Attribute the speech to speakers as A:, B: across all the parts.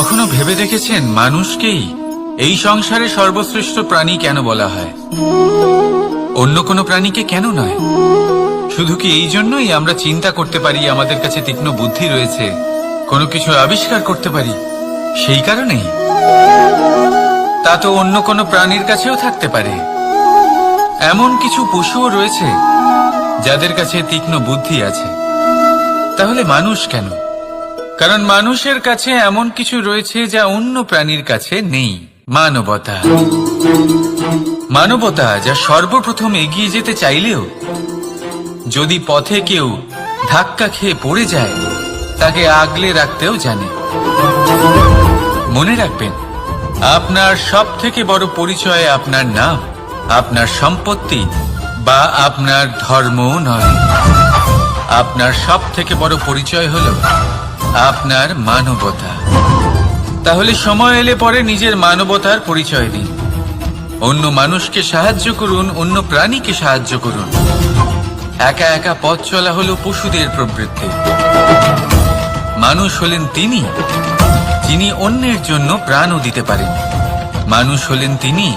A: কখনো ভেবে দেখেছেন মানুষকেই এই সংসারে সর্বশ্রেষ্ঠ প্রাণী কেন বলা হয়? অন্য কোনো প্রাণীকে কেন নয়? শুধু কি এই জন্যই আমরা চিন্তা করতে পারি, আমাদের কাছে তীক্ষ্ণ বুদ্ধি রয়েছে, কোনো কিছু আবিষ্কার করতে পারি, সেই কারণেই? তা তো অন্য কোনো প্রাণীর কাছেও থাকতে পারে। এমন কিছু পশুও রয়েছে যাদের কাছে তীক্ষ্ণ বুদ্ধি আছে। তাহলে মানুষ কেন? কারণ মানুষের কাছে এমন কিছু রয়েছে যা অন্য প্রাণীর কাছে নেই। মানবতা। মানবতা যা সর্বপ্রথম এগিয়ে যেতে চাইলেও যদি পথে কেউ ধাক্কা খেয়ে পড়ে যায়, তাকে আগলে রাখতেও জানে। মনে রাখবেন, আপনার সব থেকে বড় পরিচয় আপনার নাম, আপনার সম্পত্তি বা আপনার ধর্মও নয়। আপনার সব থেকে বড় পরিচয় হলো আপনার মানবতা। তাহলে সময় এলে পরে নিজের মানবতার পরিচয় দিন। অন্য মানুষকে সাহায্য করুন, অন্য প্রাণীকে সাহায্য করুন। একা একা পথ চলা হলো পশুদের প্রবৃত্তি। মানুষ হলেন তিনি যিনি অন্যের জন্য প্রাণও দিতে পারেন। মানুষ হলেন তিনি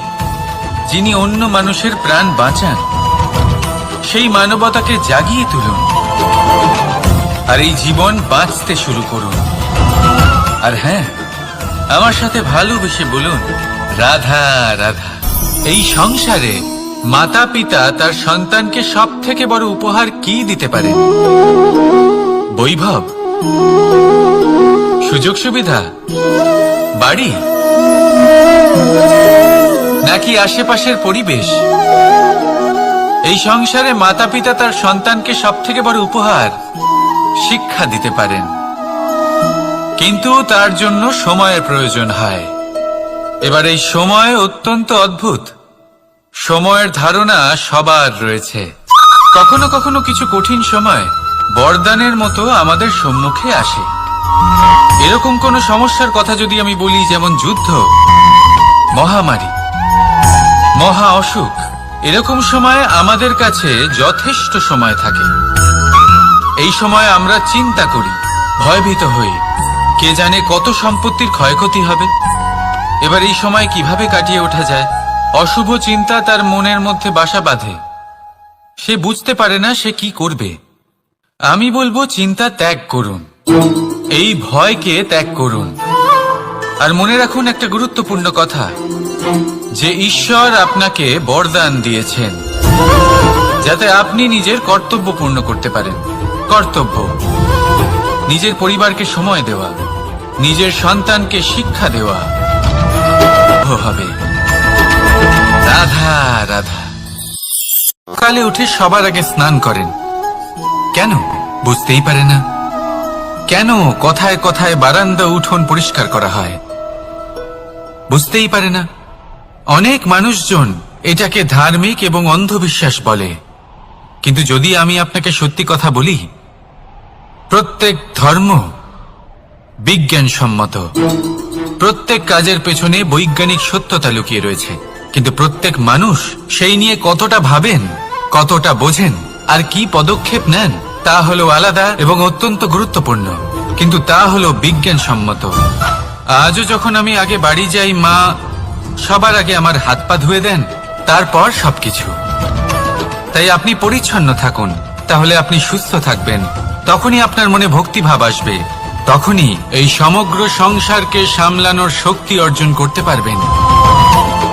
A: যিনি অন্য মানুষের প্রাণ বাঁচান। সেই মানবতাকে জাগিয়ে তুলুন আর এই জীবন বাঁচতে শুরু করুন। আর হ্যাঁ, আমার সাথে ভালোবেসে বলুন, রাধা রাধা। এই সংসারে মাতা পিতা তার সন্তানকে সব থেকে বড় উপহার কি দিতে পারেন? বৈভব, সুযোগ সুবিধা, বাড়ি, নাকি আশেপাশের পরিবেশ? এই সংসারে মাতা পিতা তার সন্তানকে সব থেকে বড় উপহার শিক্ষা দিতে পারেন, কিন্তু তার জন্য সময়ের প্রয়োজন হয়। এবার এই সময় অত্যন্ত অদ্ভুত। সময়ের ধারণা সবার রয়েছে। কখনো কখনো কিছু কঠিন সময় বরদানের মতো আমাদের সম্মুখে আসে। এরকম কোন সমস্যার কথা যদি আমি বলি, যেমন যুদ্ধ, মহামারী, মহা অসুখ, এরকম সময় আমাদের কাছে যথেষ্ট সময় থাকে। এই সময় আমরা চিন্তা করি, ভয়ভীত হই, কে জানে কত সম্পত্তির ক্ষয়ক্ষতি হবে। এবার এই সময় কিভাবে কাটিয়ে ওঠা যায়? অশুভ চিন্তা তার মনের মধ্যে বাসা বাঁধে। সে বুঝতে পারে না সে কি করবে। আমি বলবো, চিন্তা ত্যাগ করুন, এই ভয়কে ত্যাগ করুন। আর মনে রাখুন একটা গুরুত্বপূর্ণ কথা, যে ঈশ্বর আপনাকে বরদান দিয়েছেন যাতে আপনি নিজের কর্তব্য পূর্ণ করতে পারেন। কর্তব্য, নিজের পরিবারকে সময় দেওয়া, নিজের সন্তানকে শিক্ষা দেওয়া হবে। রাধা রাধা। সকালে উঠে সবার আগে স্নান করেন কেন? বুঝতেই পারে না। কেন কথায় কথায় বারান্দা উঠোন পরিষ্কার করা হয়? বুঝতেই পারে না। অনেক মানুষজন এটাকে ধার্মিক এবং অন্ধবিশ্বাস বলে, কিন্তু যদি আমি আপনাকে সত্যি কথা বলি, প্রত্যেক ধর্ম বিজ্ঞানসম্মত। প্রত্যেক কাজের পেছনে বৈজ্ঞানিক সত্যতা লুকিয়ে রয়েছে, কিন্তু প্রত্যেক মানুষ সেই নিয়ে কতটা ভাবেন, কতটা বোঝেন আর কি পদক্ষেপ নেন তা হলো আলাদা এবং অত্যন্ত গুরুত্বপূর্ণ, কিন্তু তা হলো বিজ্ঞানসম্মত। আজও যখন আমি আগে বাড়ি যাই, মা সবার আগে আমার হাত পা ধুয়ে দেন, তারপর সবকিছু। তাই আপনি পরিচ্ছন্ন থাকুন, তাহলে আপনি সুস্থ থাকবেন। তখনই আপনার মনে ভক্তিভাব আসবে, তখনই এই সমগ্র সংসারকে সামলানোর শক্তি অর্জন করতে পারবেন।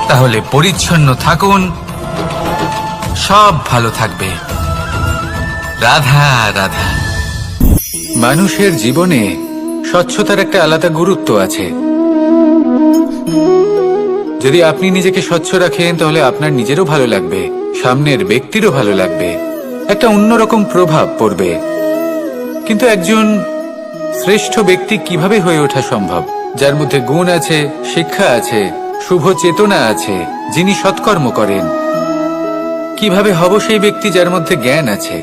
A: তাহলে পরিচ্ছন্ন থাকুন, সব ভালো থাকবে। রাধা রাধা। মানুষের জীবনে স্বচ্ছতার একটা আলাদা গুরুত্ব আছে। যদি আপনি নিজেকে স্বচ্ছ রাখেন, তাহলে আপনার নিজেরও ভালো লাগবে, সামনের ব্যক্তিরও ভালো লাগবে, একটা অন্যরকম প্রভাব পড়বে। কিন্তু একজন শ্রেষ্ঠ ব্যক্তি কিভাবে হয়ে ওঠা সম্ভব? যার মধ্যে গুণ আছে, শিক্ষা আছে, শুভ চেতনা আছে, যিনি সৎকর্ম করেন। কিভাবে হব সেই ব্যক্তি যার মধ্যে জ্ঞান আছে?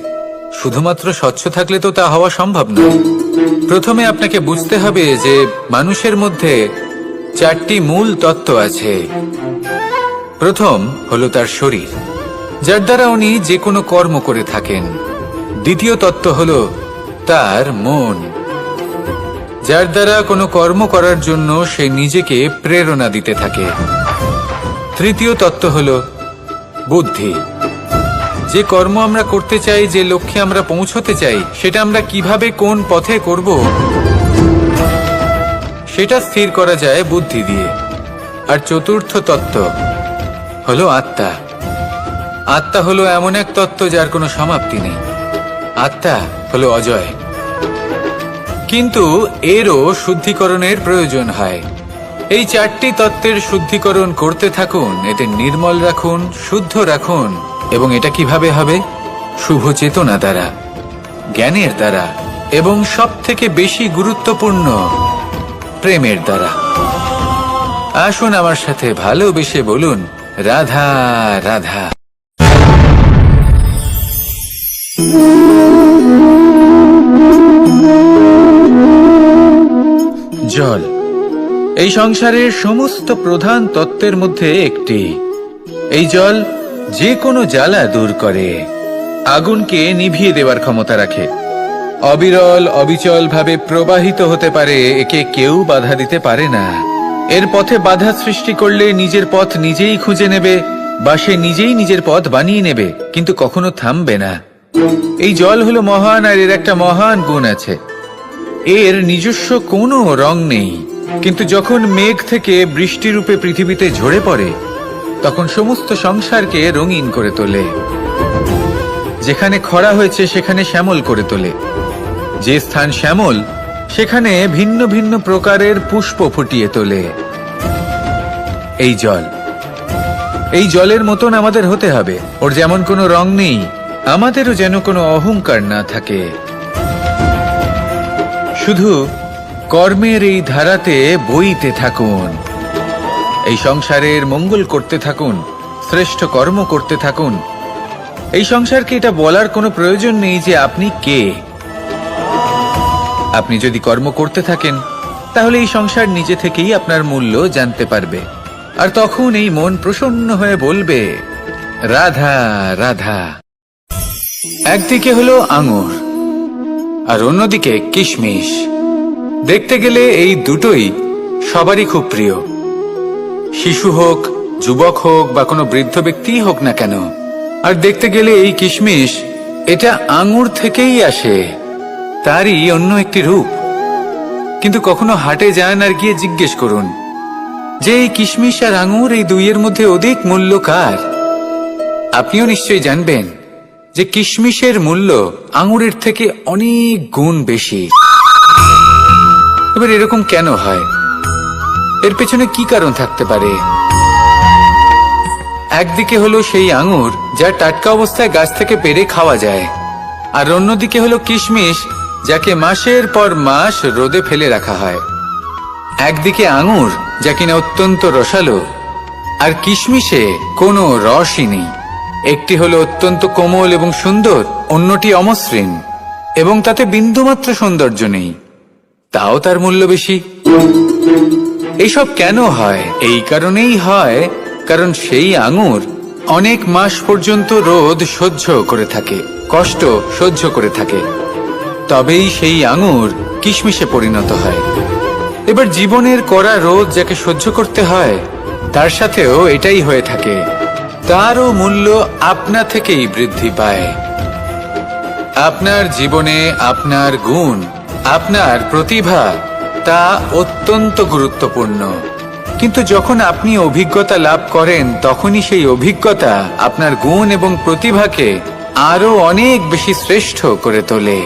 A: শুধুমাত্র স্বচ্ছ থাকলে তো তা হওয়া সম্ভব নয়। প্রথমে আপনাকে বুঝতে হবে যে মানুষের মধ্যে চারটি মূল তত্ত্ব আছে। প্রথম হলো তার শরীর, যার দ্বারা উনি যে কোনো কর্ম করে থাকেন। দ্বিতীয় তত্ত্ব হলো তার মন, যার দ্বারা কোনো কর্ম করার জন্য সে নিজেকে প্রেরণা দিতে থাকে। তৃতীয় তত্ত্ব হল বুদ্ধি। যে কর্ম আমরা করতে চাই, যে লক্ষ্যে আমরা পৌঁছতে চাই, সেটা আমরা কিভাবে কোন পথে করব সেটা স্থির করা যায় বুদ্ধি দিয়ে। আর চতুর্থ তত্ত্ব হলো আত্মা। আত্মা হলো এমন এক তত্ত্ব যার কোনো সমাপ্তি নেই। আত্মা হলো অজয়, কিন্তু এরও শুদ্ধিকরণের প্রয়োজন হয়। এই চারটি তত্ত্বের শুদ্ধিকরণ করতে থাকুন, এদের নির্মল রাখুন, শুদ্ধ রাখুন। এবং এটা কিভাবে হবে? শুভ চেতনা দ্বারা, জ্ঞানের দ্বারা, এবং সব থেকে বেশি গুরুত্বপূর্ণ প্রেমের দ্বারা। আসুন আমার সাথে ভালোবেসে বলুন, রাধা রাধা। জল এই সংসারের সমস্ত প্রধান তত্ত্বের মধ্যে একটি। এই জল যে কোনো জ্বালা দূর করে, আগুনকে নিভিয়ে দেওয়ার ক্ষমতা রাখে, অবিরল অবিচল ভাবে প্রবাহিত হতে পারে, একে কেউ বাধা দিতে পারে না। এর পথে বাধা সৃষ্টি করলে নিজের পথ নিজেই খুঁজে নেবে, বা সে নিজেই নিজের পথ বানিয়ে নেবে, কিন্তু কখনো থামবে না। এই জল হলো মহান, আর এর একটা মহান গুণ আছে, এর নিজস্ব কোনো রং নেই। কিন্তু যখন মেঘ থেকে বৃষ্টি রূপে পৃথিবীতে ঝরে পড়ে, তখন সমস্ত সংসারকে রঙিন করে তোলে। যেখানে খরা হয়েছে সেখানে শ্যামল করে তোলে, যে স্থান শ্যামল সেখানে ভিন্ন ভিন্ন প্রকারের পুষ্প ফুটিয়ে তোলে। এই জল, এই জলের মতন আমাদের হতে হবে। ওর যেমন কোনো রং নেই, আমাদেরও যেন কোনো অহংকার না থাকে। শুধু কর্মের এই ধারাতে বইতে থাকুন, এই সংসারের মঙ্গল করতে থাকুন, শ্রেষ্ঠ কর্ম করতে থাকুন। এই সংসারকে এটা বলার কোনো প্রয়োজন নেই যে আপনি কে। আপনি যদি কর্ম করতে থাকেন, তাহলে এই সংসার নিজে থেকেই আপনার মূল্য জানতে পারবে। আর তখন এই মন প্রসন্ন হয়ে বলবে, রাধা রাধা। একদিকে হলো আঙুর, আর অন্যদিকে কিশমিশ। দেখতে গেলে এই দুটোই সবারই খুব প্রিয়, শিশু হোক, যুবক হোক, বা কোনো বৃদ্ধ ব্যক্তি হোক না কেন। আর দেখতে গেলে এই কিশমিশ, এটা আঙুর থেকেই আসে, তারই অন্য একটি রূপ। কিন্তু কখনো হাটে যান আর গিয়ে জিজ্ঞেস করুন যে এই কিশমিশ আর আঙুর, এই দুইয়ের মধ্যে অধিক মূল্য কার? আপনিও নিশ্চয়ই জানবেন যে কিশমিশের মূল্য আঙুরের থেকে অনেক গুণ বেশি। এবার এরকম কেন হয়? এর পেছনে কি কারণ থাকতে পারে? একদিকে হলো সেই আঙুর যা টাটকা অবস্থায় গাছ থেকে পেড়ে খাওয়া যায়, আর অন্যদিকে হলো কিশমিশ যাকে মাসের পর মাস রোদে ফেলে রাখা হয়। একদিকে আঙুর যা কিনা অত্যন্ত রসালো, আর কিশমিশে কোনো রসই নেই। একটি হলো অত্যন্ত কোমল এবং সুন্দর, অন্যটি অমসৃণ এবং তাতে বিন্দুমাত্র সৌন্দর্য নেই, তাও তার মূল্য বেশি। এইসব কেন হয়? এই কারণেই হয় কারণ সেই আঙুর অনেক মাস পর্যন্ত রোদ সহ্য করে থাকে, কষ্ট সহ্য করে থাকে, তবেই সেই আঙুর কিশমিশে পরিণত হয়। এবার জীবনের কড়া রোদ যাকে সহ্য করতে হয়, তার সাথেও এটাই হয়ে থাকে, তারও মূল্য আপনা থেকেই বৃদ্ধি পায়। আপনার জীবনে আপনার গুণ, আপনার প্রতিভা, তা অত্যন্ত গুরুত্বপূর্ণ। কিন্তু যখন আপনি অভিজ্ঞতা লাভ করেন, তখনই সেই অভিজ্ঞতা আপনার গুণ এবং প্রতিভাকে আরো অনেক বেশি শ্রেষ্ঠ করে তোলে।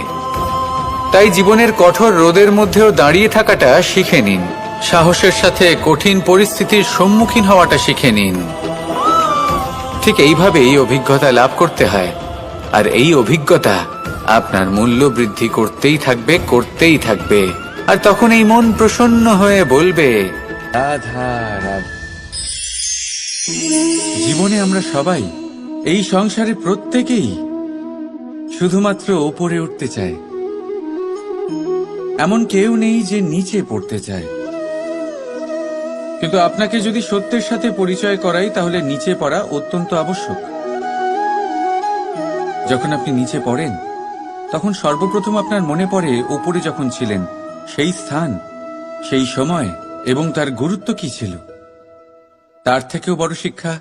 A: তাই জীবনের কঠোর রোদের মধ্যেও দাঁড়িয়ে থাকাটা শিখে নিন, সাহসের সাথে কঠিন পরিস্থিতির সম্মুখীন হওয়াটা শিখে নিন। ঠিক এইভাবেই অভিজ্ঞতা লাভ করতে হয়, আর এই অভিজ্ঞতা আপনার মূল্য বৃদ্ধি করতেই থাকবে, করতেই থাকবে। আর তখন এই মন প্রসন্ন হয়ে বলবে, রাধা রাধা। জীবনে আমরা সবাই, এই সংসারে প্রত্যেকেই শুধুমাত্র ওপরে উঠতে চায়, এমন কেউ নেই যে নিচে পড়তে চায়। কিন্তু আপনাকে যদি সত্যের সাথে পরিচয় করাই, তাহলে নিচে পড়া অত্যন্ত আবশ্যক। যখন আপনি নিচে পড়েন, তখন সর্বপ্রথম আপনার মনে পড়ে ওপরে যখন ছিলেন, সেই স্থান, সেই সময় এবং তার গুরুত্ব কি ছিল, তার থেকেও বড় শিক্ষা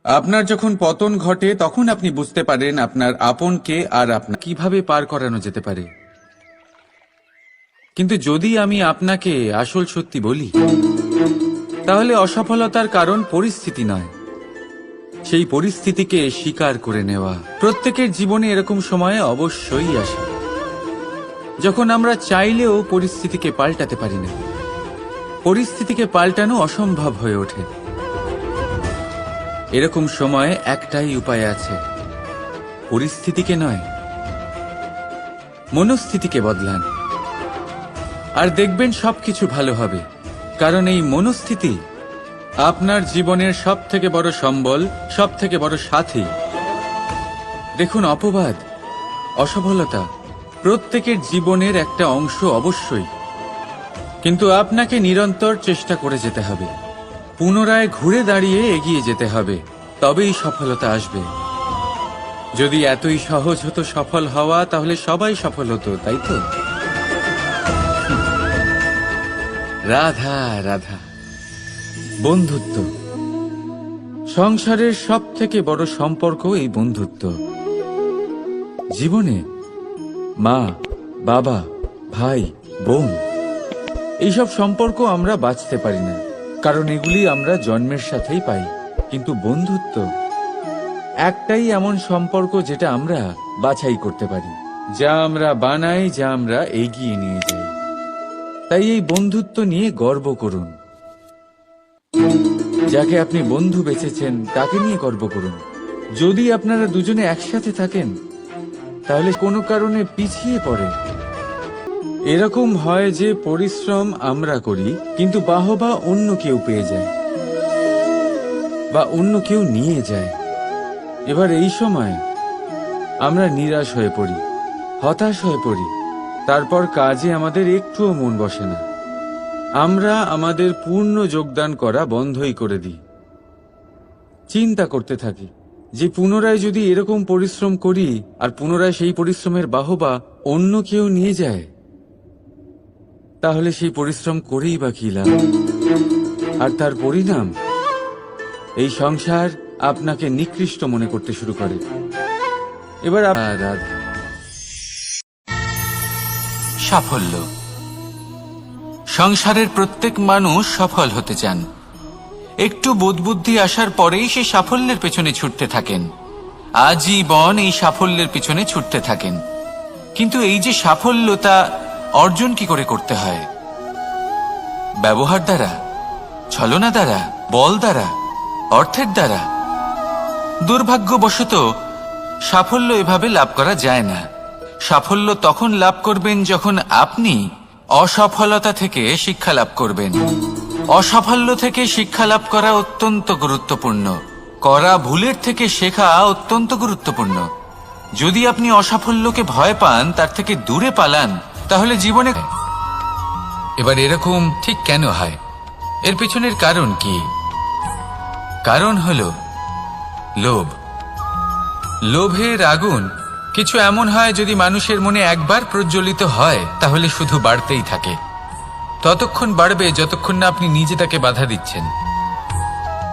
A: আপনার যখন পতন ঘটে তখন আপনি বুঝতে পারেন আপনার আপনকে আর আপনার কিভাবে পার করানো যেতে পারে। কিন্তু যদি আমি আপনাকে আসল সত্যি বলি, তাহলে অসফলতার কারণ পরিস্থিতি নয়, সেই পরিস্থিতিকে স্বীকার করে নেওয়া। প্রত্যেকের জীবনে এরকম সময়ে অবশ্যই আসে যখন আমরা চাইলেও পরিস্থিতিকে পাল্টাতে পারি না, পরিস্থিতিকে পাল্টানো অসম্ভব হয়ে ওঠে। এরকম সময়ে একটাই উপায় আছে, পরিস্থিতিকে নয়, মনস্থিতিকে বদলান, আর দেখবেন সবকিছু ভালো হবে। কারণ এই মনস্থিতি আপনার জীবনের সব থেকে বড় সম্বল, সব থেকে বড় সাথী। দেখুন, অপবাদ, অসফলতা প্রত্যেকের জীবনের একটা অংশ অবশ্যই, কিন্তু আপনাকে নিরন্তর চেষ্টা করে যেতে হবে, পুনরায় ঘুরে দাঁড়িয়ে এগিয়ে যেতে হবে, তবেই সফলতা আসবে। যদি এতই সহজ হতো সফল হওয়া, তাহলে সবাই সফল হতো, তাই তো? রাধা রাধা। বন্ধুত্ব, সংসারের সব থেকে বড় সম্পর্ক এই বন্ধুত্ব। জীবনে মা, বাবা, ভাই, বোন, এইসব সম্পর্ক আমরা বাঁচতে পারি না, কারণ এগুলি আমরা জন্মের সাথেই পাই। কিন্তু বন্ধুত্ব একটাই এমন সম্পর্ক যেটা আমরা বাছাই করতে পারি, যা আমরা বানাই, যা আমরা এগিয়ে নিয়ে যাই। তাই এই বন্ধুত্ব নিয়ে গর্ব করুন। যাকে আপনি বন্ধু বেছেছেন তাকে নিয়ে গর্ব করুন। যদি আপনারা দুজনে একসাথে থাকেন, তাহলে কোনো কারণে পিছিয়ে পড়ে। এরকম হয় যে পরিশ্রম আমরা করি, কিন্তু বাহবা অন্য কেউ পেয়ে যায় বা অন্য কেউ নিয়ে যায়। এবার এই সময় আমরা নিরাশ হয়ে পড়ি, হতাশ হয়ে পড়ি, তারপর কাজে আমাদের একটুও মন বসে না। আমরা আমাদের পূর্ণ যোগদান করা বন্ধই করে দিই। চিন্তা করতে থাকি যে পুনরায় যদি এরকম পরিশ্রম করি আর পুনরায় সেই পরিশ্রমের বাহবা অন্য কেউ নিয়ে যায়, তাহলে সেই পরিশ্রম করেই বা কি লাভ? আর তার পরিণাম, এই সংসার আপনাকে নিকৃষ্ট মনে করতে শুরু করে। এবার সাফল্য। সংসারের প্রত্যেক মানুষ সফল হতে চান। একটু বোধবুদ্ধি আসার পরেই সে সাফল্যের পেছনে ছুটতে থাকেন, আজীবন এই সাফল্যের পিছনে ছুটতে থাকেন। কিন্তু এই যে সাফল্য, তা অর্জন কি করে করতে হয়? ব্যবহার দ্বারা, ছলনা দ্বারা, বল দ্বারা, অর্থের দ্বারা? দুর্ভাগ্যবশত সাফল্য এভাবে লাভ করা যায় না। সাফল্য তখন লাভ করবেন যখন আপনি অসফলতা থেকে শিক্ষা লাভ করবেন। অসাফল্য থেকে শিক্ষা লাভ করা অত্যন্ত গুরুত্বপূর্ণ। করা ভুলের থেকে শেখা অত্যন্ত গুরুত্বপূর্ণ। যদি আপনি অসাফল্যকে ভয় পান, তার থেকে দূরে পালান, তাহলে জীবনে। এবার এরকম ঠিক কেন হয়? এর পেছনের কারণ কি? কারণ হলো লোভ। লোভের আগুন কিছু এমন হয়, যদি মানুষের মনে একবার প্রজ্বলিত হয় তাহলে শুধু বাড়তেই থাকে। ততক্ষণ বাড়বে যতক্ষণ না আপনি নিজে তাকে বাধা দিচ্ছেন।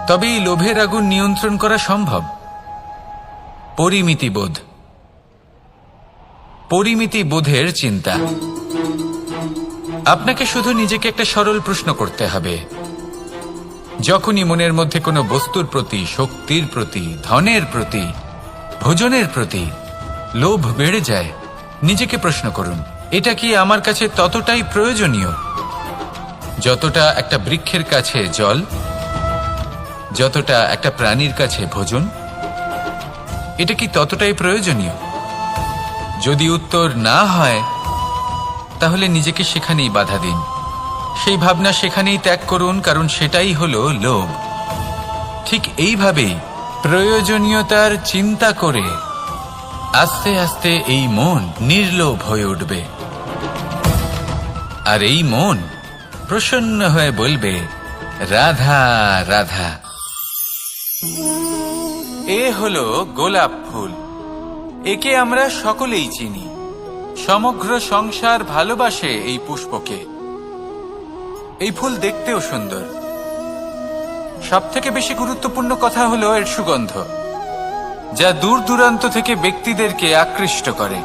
A: তবে এই লোভের আগুন নিয়ন্ত্রণ করা সম্ভব। পরিমিতিবোধ, পরিমিতিবোধের চিন্তা। আপনাকে শুধু নিজেকে একটা সরল প্রশ্ন করতে হবে। যখনই মনের মধ্যে কোনো বস্তুর প্রতি, শক্তির প্রতি, ধনের প্রতি, ভোজনের প্রতি লোভ বেড়ে যায়, নিজেকে প্রশ্ন করুন, এটা কি আমার কাছে ততটাই প্রয়োজনীয় যতটা একটা বৃক্ষের কাছে জল, যতটা একটা প্রাণীর কাছে ভোজন? এটা কি ততটাই প্রয়োজনীয়? যদি উত্তর না হয়, তাহলে নিজেকে সেখানেই বাধা দিন। সেই ভাবনা সেখানেই ত্যাগ করুন, কারণ সেটাই হলো লোভ। ঠিক এইভাবেই প্রয়োজনীয়তার চিন্তা করে আস্তে আস্তে এই মন নির্লোভ হয়ে উঠবে, আর এই মন প্রসন্ন হয়ে বলবে, রাধা রাধা। এ হলো গোলাপ ফুল। একে আমরা সকলেই চিনি। সমগ্র সংসার ভালোবাসে এই পুষ্পকে। এই ফুল দেখতেও সুন্দর। সবথেকে বেশি গুরুত্বপূর্ণ কথা হলো এর সুগন্ধ, যা দূর দূরান্ত থেকে ব্যক্তিদেরকে আকৃষ্ট করে।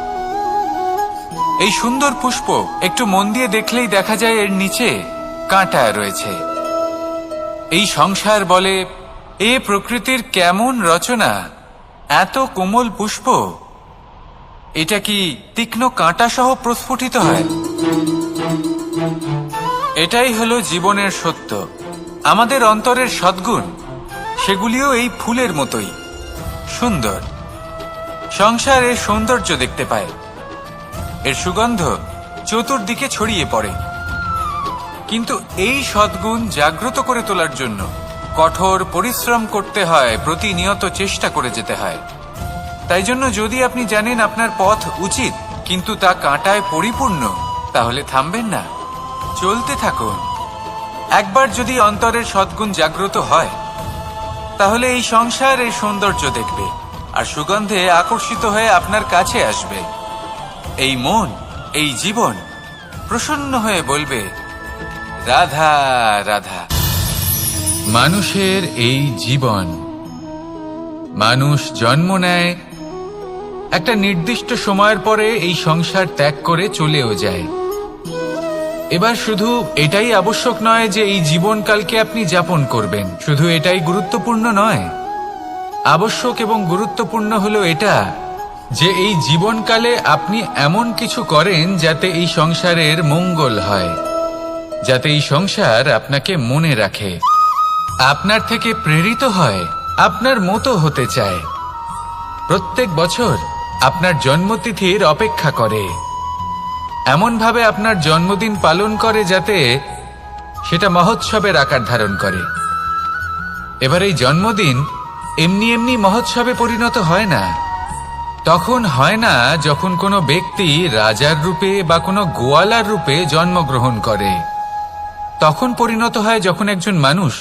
A: এই সুন্দর পুষ্প একটু মন দিয়ে দেখলেই দেখা যায় এর নিচে কাঁটা রয়েছে। এই সংসার বলে, এ প্রকৃতির কেমন রচনা, এত কোমল পুষ্প, এটা কি তীক্ষ্ণ কাঁটা সহ প্রস্ফুটিত হয়? এটাই হলো জীবনের সত্য। আমাদের অন্তরের সদ্গুণ, সেগুলিও এই ফুলের মতোই সুন্দর। সংসার এর সৌন্দর্য দেখতে পায়, এর সুগন্ধ চতুর্দিকে ছড়িয়ে পড়ে। কিন্তু এই সদ্গুণ জাগ্রত করে তোলার জন্য কঠোর পরিশ্রম করতে হয়, প্রতিনিয়ত চেষ্টা করে যেতে হয়। তাই জন্য যদি আপনি জানেন আপনার পথ উচিত কিন্তু তা কাঁটায় পরিপূর্ণ, তাহলে থামবেন না, চলতে থাকুন। একবার যদি অন্তরের সদ্গুণ জাগ্রত হয়, তাহলে এই সংসার এই সৌন্দর্য দেখবে আর সুগন্ধে আকর্ষিত হয়ে আপনার কাছে আসবে। এই মন, এই জীবন প্রসন্ন হয়ে বলবে, রাধা রাধা। মানুষের এই জীবন, মানুষ জন্ম নেয়, একটা নির্দিষ্ট সময়ের পরে এই সংসার ত্যাগ করে চলেও যায়। এবার শুধু এটাই আবশ্যক নয় যে এই জীবনকালকে আপনি যাপন করবেন, শুধু এটাই গুরুত্বপূর্ণ নয়। আবশ্যক এবং গুরুত্বপূর্ণ হলো এটা যে এই জীবনকালে আপনি এমন কিছু করেন যাতে এই সংসারের মঙ্গল হয়, যাতে এই সংসার আপনাকে মনে রাখে, আপনার থেকে প্রেরিত হয়, আপনার মতো হতে চায়, প্রত্যেক বছর আপনার জন্মতিথির অপেক্ষা করে, এমনভাবে আপনার জন্মদিন পালন করে যাতে সেটা মহোৎসবের আকার ধারণ করে। এবার এই জন্মদিন এমনি এমনি মহোৎসবে পরিণত হয় না। তখন হয় না যখন কোনো ব্যক্তি রাজার রূপে বা কোনো গোয়ালার রূপে জন্মগ্রহণ করে। তখন পরিণত হয় যখন একজন মানুষ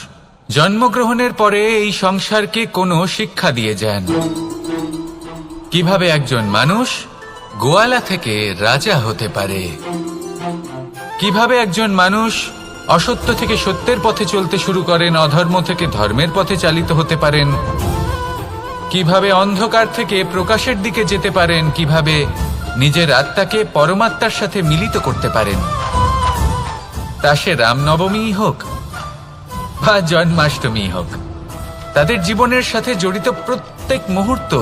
A: জন্মগ্রহণের পরে এই সংসারকে কোনো শিক্ষা দিয়ে যান। কিভাবে একজন মানুষ গোয়ালা থেকে রাজা হতে পারে, কিভাবে একজন মানুষ অসত্য থেকে সত্যের পথে চলতে শুরু করেন, অধর্ম থেকে ধর্মের পথে চালিত হতে পারেন, কিভাবে অন্ধকার থেকে প্রকাশের দিকে যেতে পারেন, কিভাবে নিজের আত্মাকে পরমাত্মার সাথে মিলিত করতে পারেন। তা সে রামনবমী হোক বা জন্মাষ্টমী হোক, তাদের জীবনের সাথে জড়িত প্রত্যেক মুহূর্ত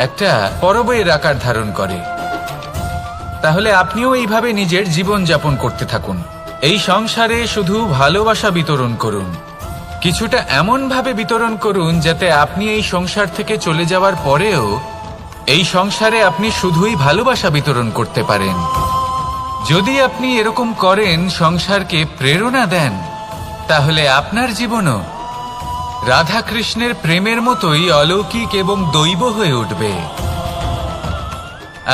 A: একটা পরবের আকার ধারণ করে। তাহলে আপনিও এইভাবে নিজের জীবন যাপন করতে থাকুন। এই সংসারে শুধু ভালোবাসা বিতরণ করুন, কিছুটা এমন ভাবে বিতরণ করুন যাতে আপনি এই সংসার থেকে চলে যাওয়ার পরেও এই সংসারে আপনি শুধুই ভালোবাসা বিতরণ করতে পারেন। যদি আপনি এরকম করেন, সংসারকে প্রেরণা দেন, তাহলে আপনার জীবনও রাধা কৃষ্ণের প্রেমের মতোই অলৌকিক এবং দৈব হয়ে উঠবে।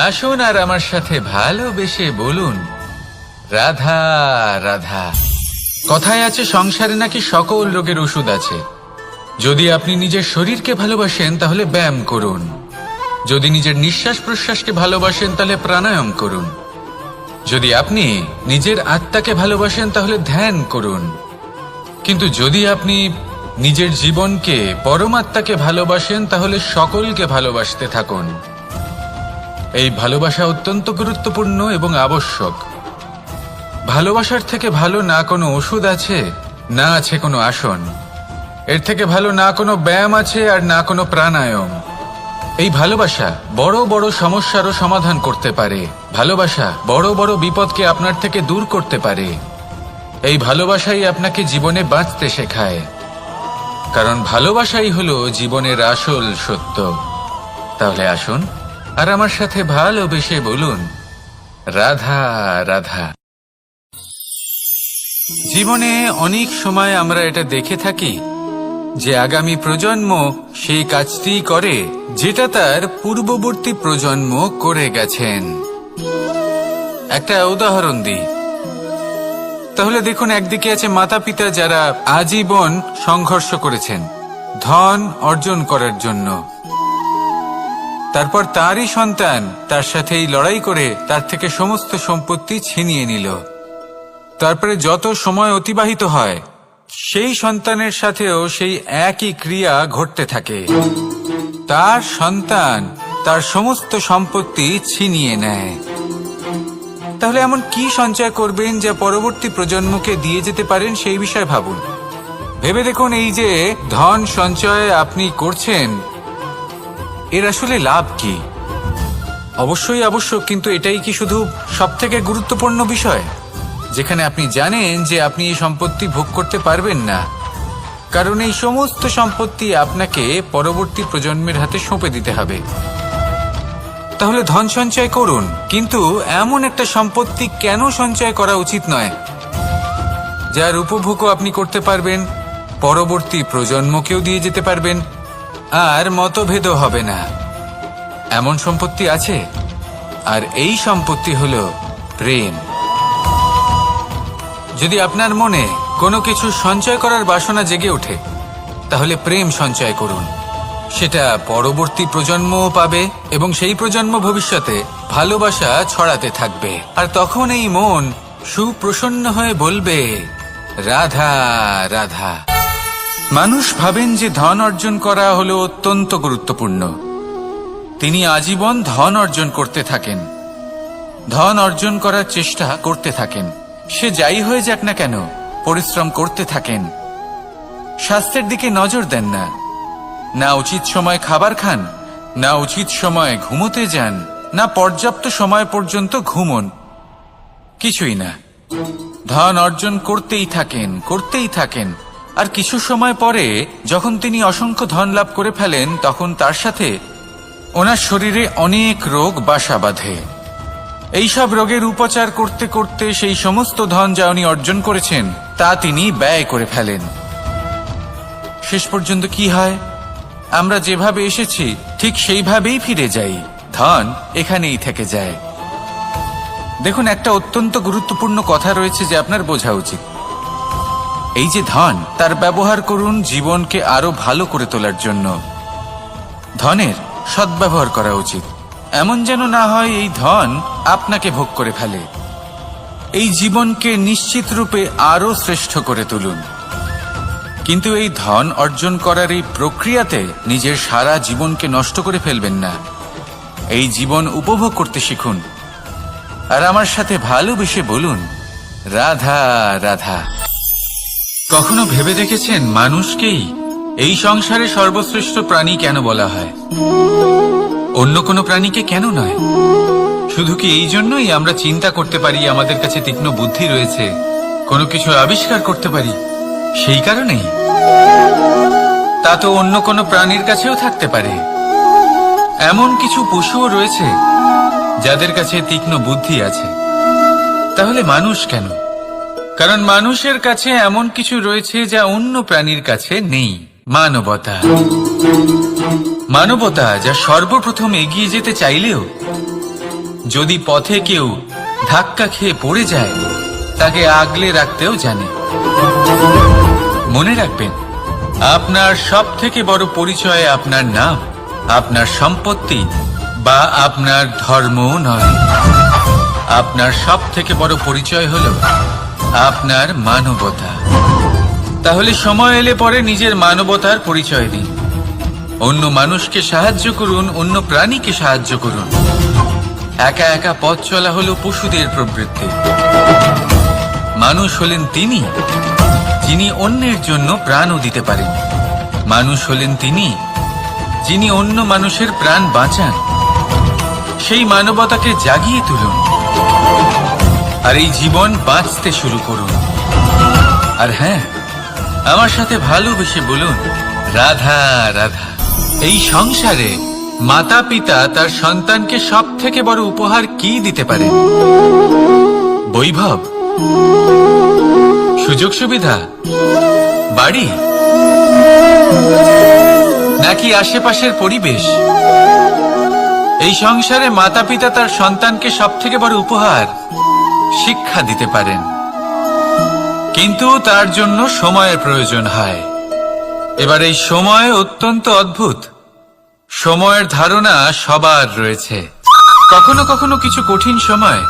A: আসুন আর আমার সাথে ভালোবেসে বলুন, রাধা রাধা। কথায় আছে সংসারে নাকি সকল রোগের ওষুধ আছে। যদি আপনি নিজের শরীরকে ভালোবাসেন তাহলে ব্যায়াম করুন, যদি নিজের নিঃশ্বাস প্রশ্বাসকে ভালোবাসেন তাহলে প্রাণায়াম করুন, যদি আপনি নিজের আত্মাকে ভালোবাসেন তাহলে ধ্যান করুন, কিন্তু যদি আপনি নিজের জীবনকে, পরমাত্মাকে ভালোবাসেন তাহলে সকলকে ভালোবাসতে থাকুন। এই ভালোবাসা অত্যন্ত গুরুত্বপূর্ণ এবং আবশ্যক। ভালোবাসার থেকে ভালো না কোনো ওষুধ আছে, না আছে কোনো আসন, এর থেকে ভালো না কোনো ব্যায়াম আছে আর না কোনো প্রাণায়াম। এই ভালোবাসা বড় বড় সমস্যারও সমাধান করতে পারে, ভালোবাসা বড় বড় বিপদকে আপনার থেকে দূর করতে পারে। এই ভালোবাসাই আপনাকে জীবনে বাঁচতে শেখায়, কারণ ভালোবাসাই হলো জীবনের আসল সত্য। তাহলে আসুন আর আমার সাথে ভালোবেসে বলুন, রাধা রাধা। জীবনে অনেক সময় আমরা এটা দেখে থাকি যে আগামী প্রজন্ম সেই কাজটি করে যেটা তার পূর্ববর্তী প্রজন্ম করে গেছেন। একটা উদাহরণ দিই। তাহলে দেখুন, একদিকে আছে মাতা পিতা যারা আজীবন সংঘর্ষ করেছেন ধন অর্জন করার জন্য, তারপর তারই সন্তান তার সাথে এই লড়াই করে তার থেকে সমস্ত সম্পত্তি ছিনিয়ে নিল। তারপরে যত সময় অতিবাহিত হয় সেই সন্তানের সাথেও সেই একই ক্রিয়া ঘটতে থাকে। তার সন্তান তার সমস্ত সম্পত্তি ছিনিয়ে নেয়। তাহলে এমন কি সঞ্চয় করবেন যা পরবর্তী প্রজন্মকে দিয়ে যেতে পারেন সেই বিষয়ে ভাবুন। ভেবে দেখুন, এই যে ধন সঞ্চয় আপনি করছেন এর আসলে লাভ কি? অবশ্যই আবশ্যক, কিন্তু এটাই কি শুধু সবথেকে গুরুত্বপূর্ণ বিষয় যেখানে আপনি জানেন যে আপনি এই সম্পত্তি ভোগ করতে পারবেন না, কারণ এই সমস্ত সম্পত্তি আপনাকে পরবর্তী প্রজন্মের হাতে সঁপে দিতে হবে। তাহলে ধন সঞ্চয় করুন, কিন্তু এমন একটা সম্পত্তি কেন সঞ্চয় করা উচিত নয় যার উপভোগও আপনি করতে পারবেন, পরবর্তী প্রজন্মকেও দিয়ে যেতে পারবেন, আর মতভেদও হবে না। এমন সম্পত্তি আছে, আর এই সম্পত্তি হলো প্রেম। যদি আপনার মনে কোনো কিছু সঞ্চয় করার বাসনা জেগে ওঠে, তাহলে প্রেম সঞ্চয় করুন। সেটা পরবর্তী প্রজন্মও পাবে এবং সেই প্রজন্ম ভবিষ্যতে ভালোবাসা ছড়াতে থাকবে। আর তখন এই মন সুপ্রসন্ন হয়ে বলবে, রাধা রাধা। মানুষ ভাবেন যে ধন অর্জন করা হলো অত্যন্ত গুরুত্বপূর্ণ। তিনি আজীবন ধন অর্জন করতে থাকেন, ধন অর্জন করার চেষ্টা করতে থাকেন। সে যাই হয়ে যাক না কেন, পরিশ্রম করতে থাকেন। স্বাস্থ্যের দিকে নজর দেন না, না উচিত সময় খাবার খান, না উচিত সময় ঘুমোতে যান, না পর্যাপ্ত সময় পর্যন্ত ঘুমন, কিছুই না। ধন অর্জন করতেই থাকেন, করতেই থাকেন। আর কিছু সময় পরে যখন তিনি অসংখ্য ধন লাভ করে ফেলেন, তখন তার সাথে ওনার শরীরে অনেক রোগ বাসা বাঁধে। এইসব রোগের উপচার করতে করতে সেই সমস্ত ধন যা উনি অর্জন করেছেন তা তিনি ব্যয় করে ফেলেন। শেষ পর্যন্ত কি হয়? আমরা যেভাবে এসেছি ঠিক সেইভাবেই ফিরে যাই, ধন এখানেই থেকে যায়। দেখুন, একটা অত্যন্ত গুরুত্বপূর্ণ কথা রয়েছে যে আপনার বোঝা উচিত। এই যে ধন, তার ব্যবহার করুন জীবনকে আরো ভালো করে তোলার জন্য। ধনের সদ্ব্যবহার করা উচিত, এমন যেন না হয় এই ধন আপনাকে ভোগ করে ফেলে। এই জীবনকে নিশ্চিত রূপে আরো শ্রেষ্ঠ করে তুলুন। কিন্তু এই ধন অর্জন করার এই প্রক্রিয়াতে নিজের সারা জীবনকে নষ্ট করে ফেলবেন না। এই জীবন উপভোগ করতে শিখুন, আর আমার সাথে ভালোবেসে বলুন, রাধা রাধা। কখনো ভেবে দেখেছেন মানুষকেই এই সংসারে সর্বশ্রেষ্ঠ প্রাণী কেন বলা হয়? অন্য কোনো প্রাণীকে কেন নয়? শুধু কি এই জন্যই আমরা চিন্তা করতে পারি, আমাদের কাছে তীক্ষ্ণ বুদ্ধি রয়েছে, কোনো কিছু আবিষ্কার করতে পারি, সেই কারণেই? তা তো অন্য কোনো প্রাণীর কাছেও থাকতে পারে। এমন কিছু পশুও রয়েছে যাদের কাছে তীক্ষ্ণ বুদ্ধি আছে। তাহলে মানুষ কেন? কারণ মানুষের কাছে এমন কিছু রয়েছে যা অন্য প্রাণীর কাছে নেই, মানবতা। মানবতা যা সর্বপ্রথম এগিয়ে যেতে চাইলেও যদি পথে কেউ ধাক্কা খেয়ে পড়ে যায়, তাকে আগলে রাখতেও জানে। মনে রাখবেন, আপনার সব থেকে বড় পরিচয় আপনার নাম, আপনার সম্পত্তি বা আপনার ধর্ম নয়। আপনার সব থেকে বড় পরিচয় হলো আপনার মানবতা। তাহলে সময় এলে পরে নিজের মানবতার পরিচয় দিন। অন্য মানুষকে সাহায্য করুন, অন্য প্রাণীকে সাহায্য করুন। একা একা পথ চলা হলো পশুদের প্রবৃত্তি। মানুষ হলেন তিনি যিনি অন্যের জন্য প্রাণও দিতে পারেন। মানুষ হলেন তিনি যিনি অন্য মানুষের প্রাণ বাঁচান। সেই মানবতাকে জাগিয়ে তুলুন, আর এই জীবন বাঁচতে শুরু করুন। আর হ্যাঁ, আমার সাথে ভালোবেসে বলুন, রাধা রাধা। এই সংসারে মাতা পিতা তার সন্তানকে সব থেকে বড় উপহার কি দিতে পারে? বৈভব, সুযোগ সুবিধা, বাড়ি, নাকি আশেপাশের পরিবেশ? এই সংসারে মাতা পিতা তার সন্তানকে সব থেকে বড় উপহার শিক্ষা দিতে পারেন, কিন্তু তার জন্য সময়ের প্রয়োজন হয়। এবার এই সময় অত্যন্ত অদ্ভুত। সময়ের ধারণা সবার রয়েছে। কখনো কখনো কিছু কঠিন সময়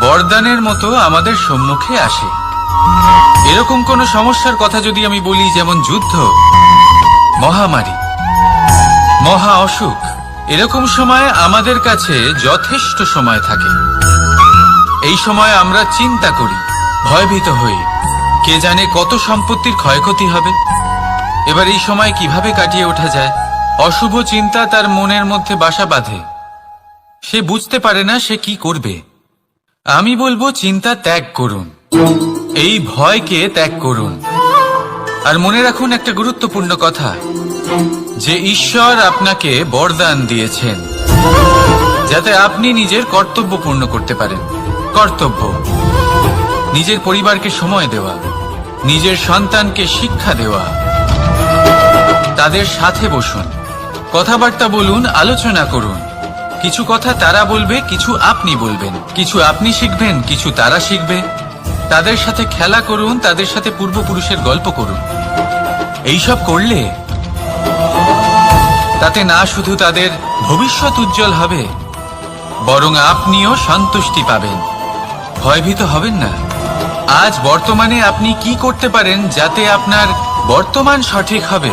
A: বরদানের মতো আমাদের সম্মুখে আসে। এরকম কোন সমস্যার কথা যদি আমি বলি, যেমন যুদ্ধ, মহামারী, মহা অসুখ, এরকম সময় আমাদের কাছে যথেষ্ট সময় থাকে। এই সময় আমরা চিন্তা করি, ভয়ভীত হই, কে জানে কত সম্পত্তির ক্ষয়ক্ষতি হবে। এবার এই সময় কিভাবে কাটিয়ে ওঠা যায়? অশুভ চিন্তা তার মনের মধ্যে বাসা বাঁধে, সে বুঝতে পারে না সে কি করবে। আমি বলবো চিন্তা ত্যাগ করুন, এই ভয়কে ত্যাগ করুন। আর মনে রাখুন একটা গুরুত্বপূর্ণ কথা, যে ঈশ্বর আপনাকে বরদান দিয়েছেন যাতে আপনি নিজের কর্তব্য পূর্ণ করতে পারেন। কর্তব্য, নিজের পরিবারকে সময় দেওয়া, নিজের সন্তানকে শিক্ষা দেওয়া, তাদের সাথে বসুন, কথাবার্তা বলুন, আলোচনা করুন। কিছু কথা তারা বলবে, কিছু আপনি বলবেন, কিছু আপনি শিখবেন, কিছু তারা শিখবে। তাদের সাথে খেলা করুন, তাদের সাথে পূর্বপুরুষের গল্প করুন। এইসব করলে তাতে না শুধু তাদের ভবিষ্যৎ উজ্জ্বল হবে, বরং আপনিও সন্তুষ্টি পাবেন। ভয়ভীত হবেন না। আজ বর্তমানে আপনি কি করতে পারেন যাতে আপনার বর্তমান সঠিক হবে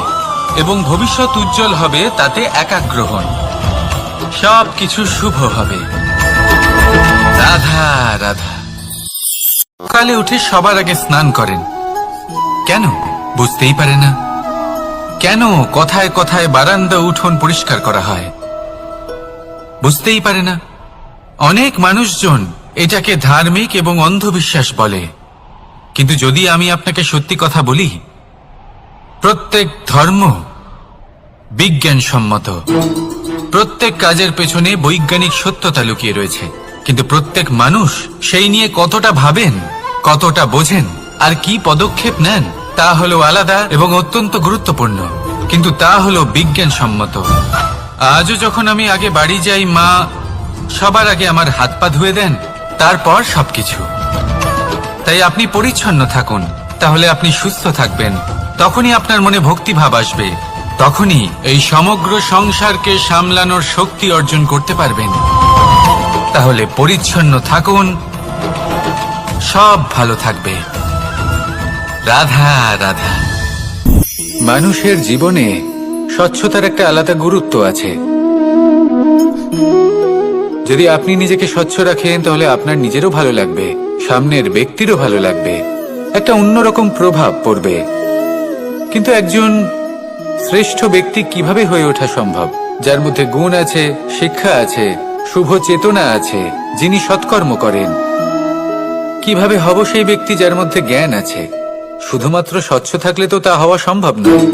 A: এবং ভবিষ্যৎ উজ্জ্বল হবে, তাতে একাগ্র হন। সব কিছু শুভ হবে। রাধা রাধা। সকালে উঠে সবার আগে স্নান করেন। কেন? বুঝতেই পারে না। কেন কথায় কথায় বারান্দা উঠোন পরিষ্কার করা হয়? বুঝতেই পারে না। অনেক মানুষজন এটাকে ধার্মিক এবং অন্ধবিশ্বাস বলে, কিন্তু যদি আমি আপনাকে সত্যি কথা বলি, প্রত্যেক ধর্ম বিজ্ঞানসম্মত। প্রত্যেক কাজের পেছনে বৈজ্ঞানিক সত্যতা লুকিয়ে রয়েছে, কিন্তু প্রত্যেক মানুষ সেই নিয়ে কতটা ভাবেন, কতটা বোঝেন আর কি পদক্ষেপ নেন তা হলো আলাদা এবং অত্যন্ত গুরুত্বপূর্ণ, কিন্তু তা হলো বিজ্ঞানসম্মত। আজও যখন আমি আগে বাড়ি যাই, মা সবার আগে আমার হাত পা ধুয়ে দেন, তারপর সবকিছু। তাই আপনি পরিচ্ছন্ন থাকুন, তাহলে আপনি সুস্থ থাকবেন। তখনই আপনার মনে ভক্তিভাব আসবে, তখনই এই সমগ্র সংসারকে সামলানোর শক্তি অর্জন করতে পারবেন। তাহলে পরিচ্ছন্ন থাকুন, সব ভালো থাকবে। রাধা রাধা। মানুষের জীবনে স্বচ্ছতার একটা আলাদা গুরুত্ব আছে। যদি আপনি নিজেকে স্বচ্ছ রাখেন, তাহলে আপনার নিজেরও ভালো লাগবে, সামনের ব্যক্তিরও ভালো লাগবে, একটা অন্যরকম প্রভাব পড়বে। কিন্তু একজন শ্রেষ্ঠ ব্যক্তি কিভাবে হয়ে ওঠা সম্ভব? যার মধ্যে গুণ আছে, শিক্ষা আছে, শুভ চেতনা আছে, যিনি সৎকর্ম করেন। কিভাবে হব সেই ব্যক্তি যার মধ্যে জ্ঞান আছে? শুধুমাত্র স্বচ্ছ থাকলে তো তা হওয়া সম্ভব নয়।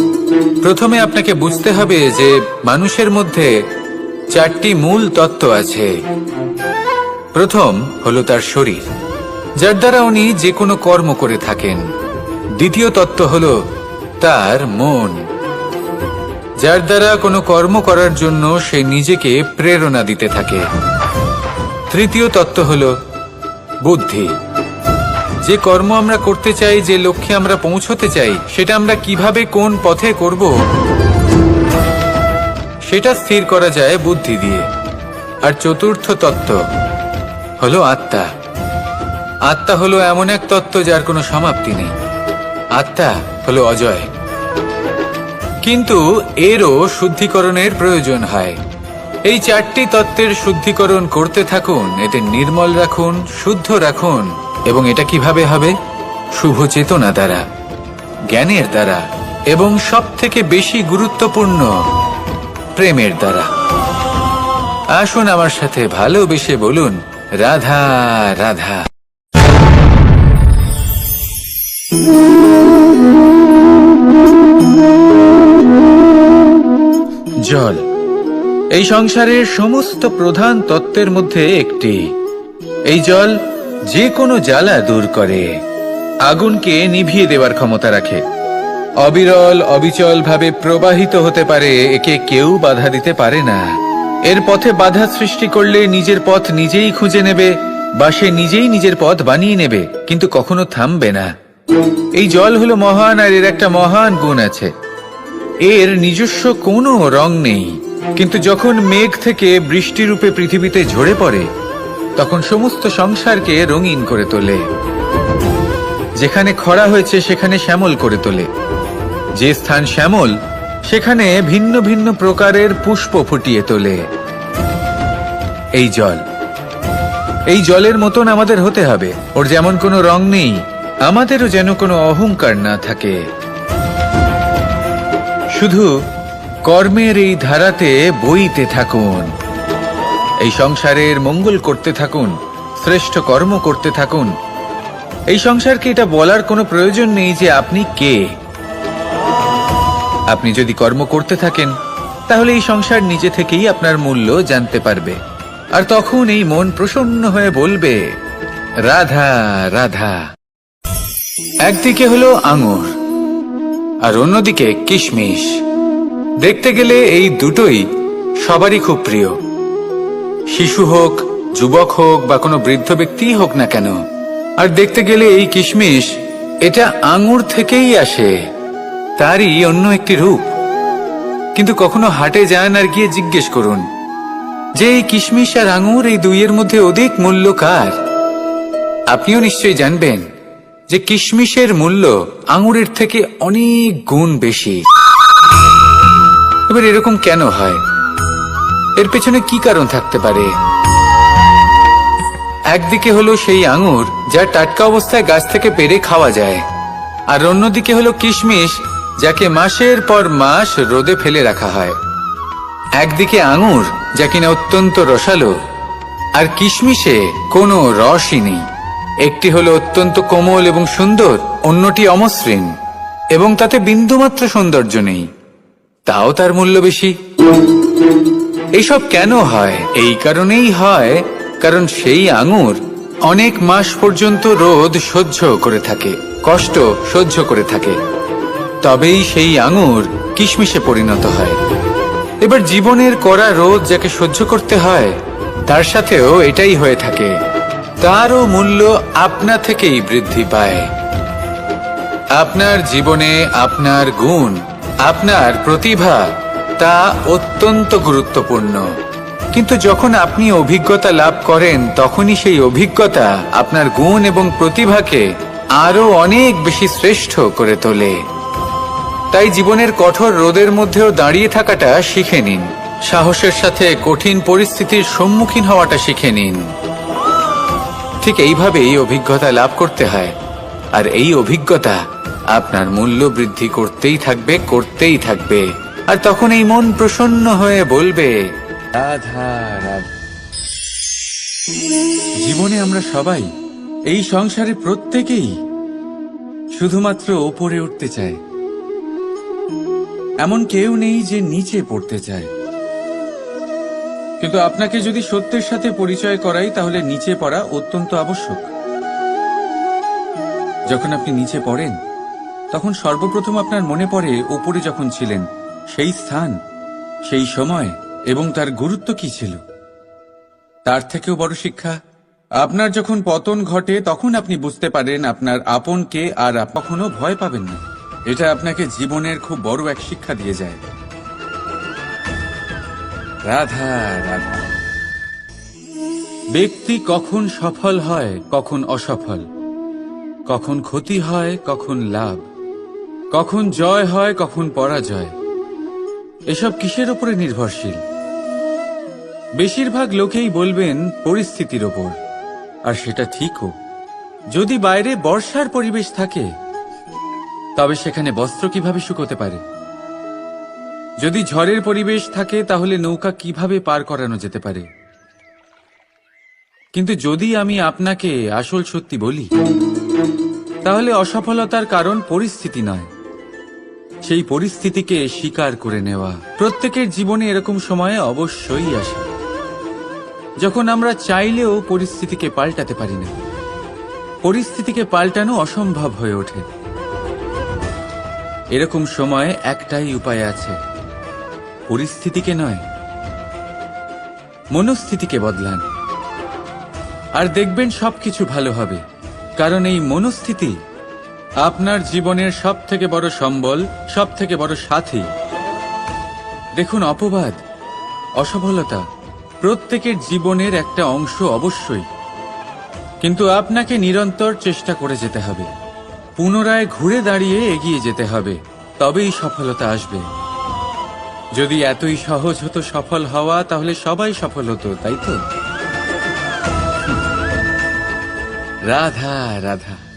A: প্রথমে আপনাকে বুঝতে হবে যে মানুষের মধ্যে চারটি মূল তত্ত্ব আছে। প্রথম হলো তার শরীর, যার দ্বারা উনি যে কোনো কর্ম করে থাকেন। দ্বিতীয় তত্ত্ব হলো তার মন, যার দ্বারা কোনো কর্ম করার জন্য সে নিজেকে প্রেরণা দিতে থাকে। তৃতীয় তত্ত্ব হলো বুদ্ধি, যে কর্ম আমরা করতে চাই, যে লক্ষ্যে আমরা পৌঁছতে চাই, সেটা আমরা কিভাবে কোন পথে করব সেটা স্থির করা যায় বুদ্ধি দিয়ে। আর চতুর্থ তত্ত্ব হলো আত্মা। আত্মা হলো এমন এক তত্ত্ব যার কোনো সমাপ্তি নেই। আত্মা হলো অজয়, কিন্তু এরও শুদ্ধিকরণের প্রয়োজন হয়। এই চারটি তত্ত্বের শুদ্ধিকরণ করতে থাকুন, এতে নির্মল রাখুন, শুদ্ধ রাখুন। এবং এটা কিভাবে হবে? শুভ চেতনা দ্বারা, জ্ঞানের দ্বারা, এবং সব থেকে বেশি গুরুত্বপূর্ণ প্রেমের দ্বারা। আসুন আমার সাথে ভালোবেসে বলুন, রাধা রাধা। জল এই সংসারের সমস্ত প্রধান তত্ত্বের মধ্যে একটি। এই জল যে কোনো জ্বালা দূর করে, আগুনকে নিভিয়ে দেওয়ার ক্ষমতা রাখে, অবিরল অবিচল ভাবে প্রবাহিত হতে পারে, একে কেউ বাধা দিতে পারে না। এর পথে বাধা সৃষ্টি করলে নিজের পথ নিজেই খুঁজে নেবে, বা সে নিজেই নিজের পথ বানিয়ে নেবে, কিন্তু কখনো থামবে না। এই জল হলো মহান, আর এর একটা মহান গুণ আছে, এর নিজস্ব কোনো রং নেই। কিন্তু যখন মেঘ থেকে বৃষ্টিরূপে পৃথিবীতে ঝরে পড়ে, তখন সমস্ত সংসারকে রঙিন করে তোলে। যেখানে খরা হয়েছে সেখানে শ্যামল করে তোলে। যে স্থান শ্যামল সেখানে ভিন্ন ভিন্ন প্রকারের পুষ্প ফুটিয়ে তোলে। এই জলের মতন আমাদের হতে হবে। ওর যেমন কোনো রং নেই, আমাদেরও যেন কোনো অহংকার না থাকে। শুধু কর্মের এই ধারাতে বইতে থাকুন, এই সংসারের মঙ্গল করতে থাকুন, শ্রেষ্ঠ কর্ম করতে থাকুন। এই সংসারকে এটা বলার কোনো প্রয়োজন নেই যে আপনি কে। আপনি যদি কর্ম করতে থাকেন তাহলে এই সংসার নিজে থেকেই আপনার মূল্য জানতে পারবে। আর তখন এই মন প্রসন্ন হয়ে বলবে, রাধা রাধা। একদিকে হলো আঙুর আর অন্যদিকে কিশমিশ। দেখতে গেলে এই দুটোই সবারই খুব প্রিয়। শিশু হোক, যুবক হোক বা কোনো বৃদ্ধ ব্যক্তি হোক না কেন। আর দেখতে গেলে এই কিশমিশ এটা আঙুর থেকেই আসে, তারই অন্য একটি রূপ। কিন্তু কখনো হাটে যান আর গিয়ে জিজ্ঞেস করুন যে এই কিশমিশ আর আঙুর এই দুইয়ের মধ্যে অধিক মূল্য কার। আপনিও নিশ্চয়ই জানবেন যে কিশমিশের মূল্য আঙুরের থেকে অনেক গুণ বেশি। এবার এরকম কেন হয়? এর পেছনে কি কারণ থাকতে পারে? একদিকে হলো সেই আঙুর যা টাটকা অবস্থায় গাছ থেকে পেড়ে খাওয়া যায়, আর অন্যদিকে হলো কিশমিশ যাকে মাসের পর মাস রোদে ফেলে রাখা হয়। একদিকে আঙুর যা কিনা অত্যন্ত রসালো, আর কিশমিশে কোনো রসই নেই। একটি হলো অত্যন্ত কোমল এবং সুন্দর, অন্যটি অমসৃণ এবং তাতে বিন্দুমাত্র সৌন্দর্য নেই, তাও তার মূল্য বেশি। এইসব কেন হয়? এই কারণেই হয় কারণ সেই আঙুর অনেক মাস পর্যন্ত রোদ সহ্য করে থাকে, কষ্ট সহ্য করে থাকে, তবেই সেই আঙুর কিশমিশে পরিণত হয়। এবার জীবনের কড়া রোদ যাকে সহ্য করতে হয় তার সাথেও এটাই হয়ে থাকে, তারও মূল্য আপনা থেকেই বৃদ্ধি পায়। আপনার জীবনে আপনার গুণ, আপনার প্রতিভা তা অত্যন্ত গুরুত্বপূর্ণ। কিন্তু যখন আপনি অভিজ্ঞতা লাভ করেন তখনই সেই অভিজ্ঞতা আপনার গুণ এবং প্রতিভাকে আরো অনেক বেশি শ্রেষ্ঠ করে তোলে। তাই জীবনের কঠোর রোদের মধ্যেও দাঁড়িয়ে থাকাটা শিখে নিন, সাহসের সাথে কঠিন পরিস্থিতির সম্মুখীন হওয়াটা শিখে নিন। ঠিক এইভাবেই অভিজ্ঞতা লাভ করতে হয়, আর এই অভিজ্ঞতা আপনার মূল্য বৃদ্ধি করতেই থাকবে, করতেই থাকবে। আর তখন এই মন প্রসন্ন হয়ে বলবে, রাধা রাধা। জীবনে আমরা সবাই, এই সংসারে প্রত্যেকেই শুধুমাত্র ওপরে উঠতে চায়। এমন কেউ নেই যে নিচে পড়তে চায়। কিন্তু আপনাকে যদি সত্যের সাথে পরিচয় করাই তাহলে নিচে পড়া অত্যন্ত আবশ্যক। যখন আপনি নিচে পড়েন তখন সর্বপ্রথম আপনার মনে পড়ে ওপরে যখন ছিলেন সেই স্থান, সেই সময় এবং তার গুরুত্ব কি ছিল। তার থেকেও বড় শিক্ষা, আপনার যখন পতন ঘটে তখন আপনি বুঝতে পারেন আপনার আপনকে, আর কখনো ভয় পাবেন না। এটা আপনাকে জীবনের খুব বড় এক শিক্ষা দিয়ে যায়। রাধা রাধা। ব্যক্তি কখন সফল হয়, কখন অসফল, কখন ক্ষতি হয়, কখন লাভ, কখন জয় হয়, কখন পরাজয়, এসব কিসের উপরে নির্ভরশীল? বেশিরভাগ লোকেই বলবেন পরিস্থিতির ওপর, আর সেটা ঠিকও। যদি বাইরে বর্ষার পরিবেশ থাকে তবে সেখানে বস্ত্র কিভাবে শুকোতে পারে? যদি ঝড়ের পরিবেশ থাকে তাহলে নৌকা কিভাবে পার করানো যেতে পারে? কিন্তু যদি আমি আপনাকে আসল সত্যি বলি, তাহলে অসফলতার কারণ পরিস্থিতি নয়, সেই পরিস্থিতিকে স্বীকার করে নেওয়া। প্রত্যেকের জীবনে এরকম সময় অবশ্যই আসে যখন আমরা চাইলেও পরিস্থিতিকে পাল্টাতে পারি না। পরিস্থিতিকে পাল্টানো অসম্ভব হয়ে ওঠে। এরকম সময় একটাই উপায় আছে, পরিস্থিতিকে নয়, মনস্থিতিকে বদলান, আর দেখবেন সবকিছু ভালো হবে। কারণ এই মনস্থিতি আপনার জীবনের সব থেকে বড় সম্বল, সব থেকে বড় সাথী। দেখুন, অপবাদ, অসফলতা প্রত্যেকের জীবনের একটা অংশ অবশ্যই, কিন্তু আপনাকে নিরন্তর চেষ্টা করে যেতে হবে। পুনরায় ঘুরে দাঁড়িয়ে এগিয়ে যেতে হবে, তবেই সফলতা আসবে। যদি এতই সহজ হতো সফল হওয়া, তাহলে সবাই সফল হতো, তাই তো? রাধা রাধা।